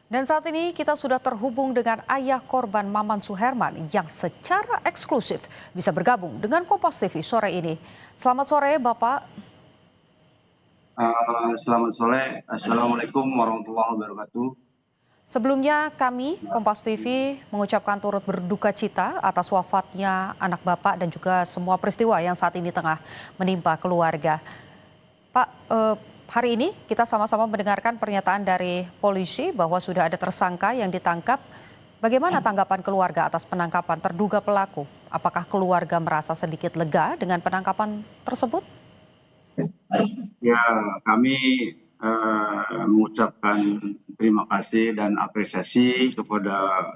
Dan saat ini kita sudah terhubung dengan ayah korban Maman Suherman yang secara eksklusif bisa bergabung dengan Kompas TV sore ini. Selamat sore Bapak. Selamat sore, Assalamualaikum warahmatullahi wabarakatuh. Sebelumnya kami Kompas TV mengucapkan turut berduka cita atas wafatnya anak Bapak dan juga semua peristiwa yang saat ini tengah menimpa keluarga. Pak, hari ini kita sama-sama mendengarkan pernyataan dari polisi bahwa sudah ada tersangka yang ditangkap. Bagaimana tanggapan keluarga atas penangkapan terduga pelaku? Apakah keluarga merasa sedikit lega dengan penangkapan tersebut? Ya, kami mengucapkan terima kasih dan apresiasi kepada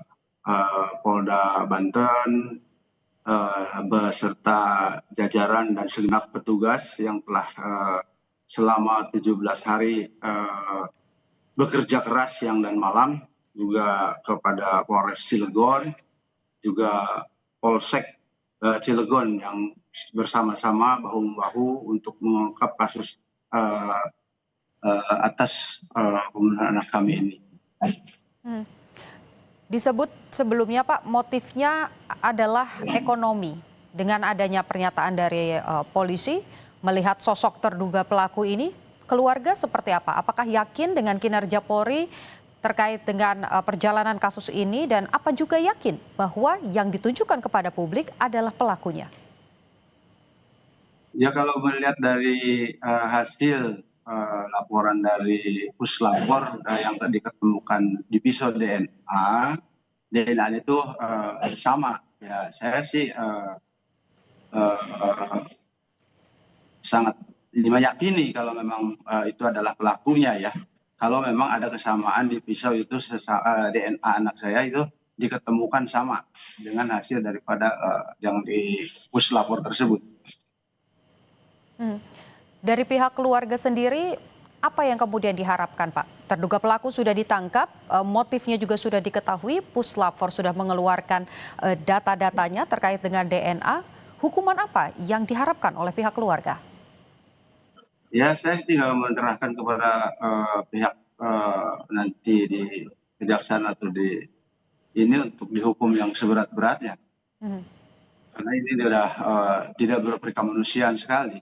Polda Banten beserta jajaran dan segenap petugas yang telah selama 17 hari bekerja keras siang dan malam, juga kepada Polres Cilegon, juga Polsek Cilegon yang bersama-sama bahu-membahu untuk mengungkap kasus atas pembunuhan anak kami ini. Hmm. Disebut sebelumnya Pak, motifnya adalah ekonomi. Dengan adanya pernyataan dari polisi melihat sosok terduga pelaku ini, keluarga seperti apa? Apakah yakin dengan kinerja Polri terkait dengan perjalanan kasus ini dan apa juga yakin bahwa yang ditunjukkan kepada publik adalah pelakunya? Ya, kalau melihat dari hasil laporan dari Puslapor yang tadi ketemukan di pisau DNA, DNA itu sama. Ya, saya sih sangat meyakini kalau memang itu adalah pelakunya ya. Kalau memang ada kesamaan di pisau itu DNA anak saya itu diketemukan sama dengan hasil daripada yang di puslapor tersebut. Dari pihak keluarga sendiri, apa yang kemudian diharapkan Pak? Terduga pelaku sudah ditangkap, motifnya juga sudah diketahui, Puslapor sudah mengeluarkan data-datanya terkait dengan DNA. Hukuman apa yang diharapkan oleh pihak keluarga? Ya, saya tinggal menyerahkan kepada pihak nanti di kejaksaan atau di ini untuk dihukum yang seberat-beratnya. Hmm. Karena ini sudah tidak berkemanusiaan sekali.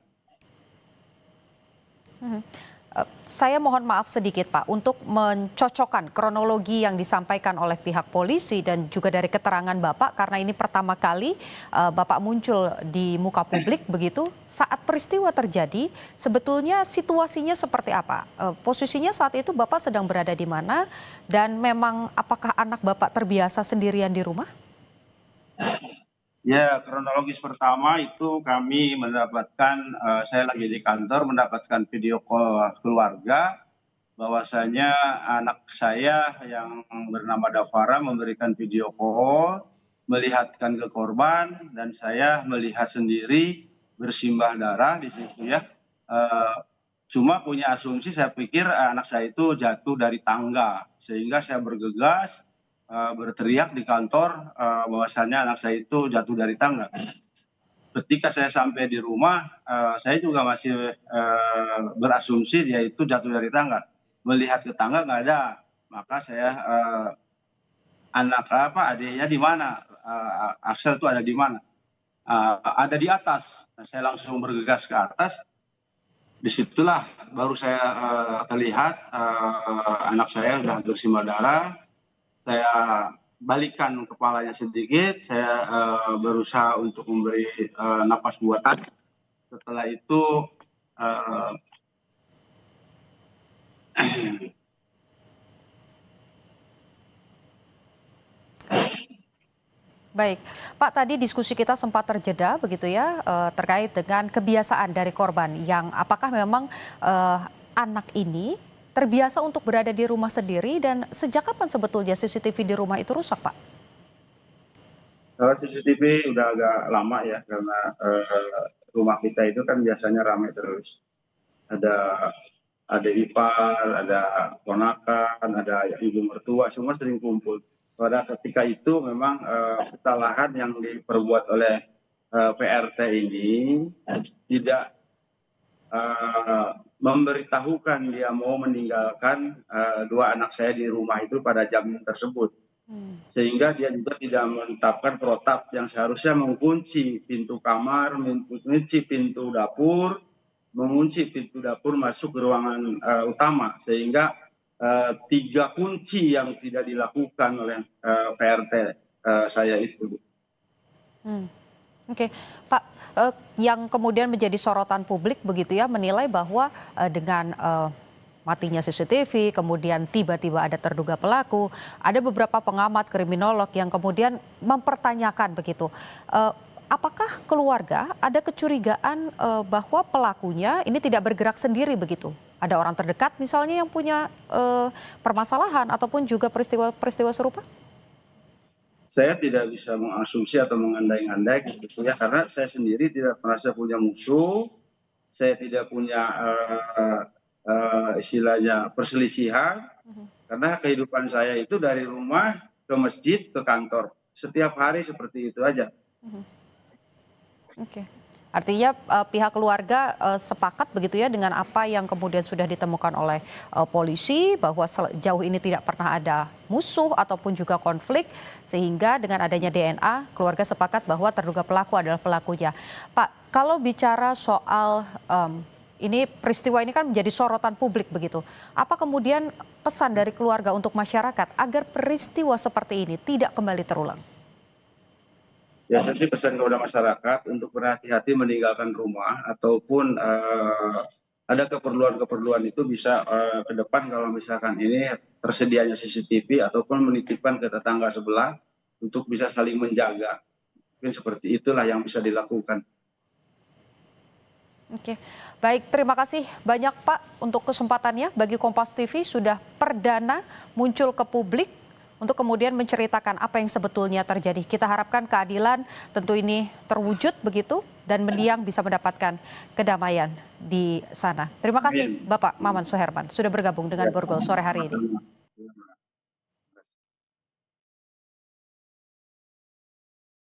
Saya mohon maaf sedikit Pak untuk mencocokkan kronologi yang disampaikan oleh pihak polisi dan juga dari keterangan Bapak karena ini pertama kali Bapak muncul di muka publik begitu. Saat peristiwa terjadi sebetulnya situasinya seperti apa? Posisinya saat itu Bapak sedang berada di mana dan memang apakah anak Bapak terbiasa sendirian di rumah? Ya, kronologis pertama itu kami mendapatkan, saya lagi di kantor mendapatkan video call keluarga, bahwasanya anak saya yang bernama Dafara memberikan video call, melihatkan ke korban dan saya melihat sendiri bersimbah darah di situ ya. Cuma punya asumsi saya pikir anak saya itu jatuh dari tangga, sehingga saya bergegas berteriak di kantor bahwasannya anak saya itu jatuh dari tangga. Ketika saya sampai di rumah, saya juga masih berasumsi dia itu jatuh dari tangga. Melihat ke tangga nggak ada, maka saya adiknya di mana, Axel itu ada di mana? Ada di atas. Nah, saya langsung bergegas ke atas. Disitulah baru saya terlihat anak saya sudah bersimbah darah. Saya balikan kepalanya sedikit, saya berusaha untuk memberi napas buatan. Setelah itu Baik, Pak tadi diskusi kita sempat terjeda begitu ya terkait dengan kebiasaan dari korban yang apakah memang anak ini terbiasa untuk berada di rumah sendiri dan sejak kapan sebetulnya CCTV di rumah itu rusak Pak? CCTV udah agak lama ya, karena rumah kita itu kan biasanya ramai terus. Ada ipar, ada ponakan, ada ibu mertua, semua sering kumpul. Pada ketika itu memang kesalahan yang diperbuat oleh PRT ini tidak memberitahukan dia mau meninggalkan dua anak saya di rumah itu pada jam tersebut. Sehingga dia juga tidak menetapkan protap yang seharusnya mengunci pintu kamar, mengunci pintu dapur, mengunci pintu dapur masuk ke ruangan utama. Sehingga 3 kunci yang tidak dilakukan oleh PRT saya itu. Oke, Pak, yang kemudian menjadi sorotan publik begitu ya, menilai bahwa dengan matinya CCTV, kemudian tiba-tiba ada terduga pelaku, ada beberapa pengamat kriminolog yang kemudian mempertanyakan begitu. Apakah keluarga ada kecurigaan bahwa pelakunya ini tidak bergerak sendiri begitu? Ada orang terdekat misalnya yang punya permasalahan ataupun juga peristiwa-peristiwa serupa? Saya tidak bisa mengasumsi atau mengandai-andai gitu ya, karena saya sendiri tidak merasa punya musuh, saya tidak punya istilahnya perselisihan, karena kehidupan saya itu dari rumah ke masjid ke kantor. Setiap hari seperti itu aja. Oke. Artinya pihak keluarga sepakat begitu ya dengan apa yang kemudian sudah ditemukan oleh polisi bahwa sejauh ini tidak pernah ada musuh ataupun juga konflik, sehingga dengan adanya DNA keluarga sepakat bahwa terduga pelaku adalah pelakunya. Pak, kalau bicara soal ini peristiwa ini kan menjadi sorotan publik begitu. Apa kemudian pesan dari keluarga untuk masyarakat agar peristiwa seperti ini tidak kembali terulang? Ya, jadi pesan kepada masyarakat untuk berhati-hati meninggalkan rumah ataupun ada keperluan-keperluan itu bisa ke depan kalau misalkan ini tersedianya CCTV ataupun menitipkan ke tetangga sebelah untuk bisa saling menjaga. Mungkin seperti itulah yang bisa dilakukan. Oke, baik, terima kasih banyak Pak untuk kesempatannya bagi Kompas TV sudah perdana muncul ke publik untuk kemudian menceritakan apa yang sebetulnya terjadi. Kita harapkan keadilan tentu ini terwujud begitu dan mendiang bisa mendapatkan kedamaian di sana. Terima kasih Bapak Maman Suherman sudah bergabung dengan Borgol sore hari ini.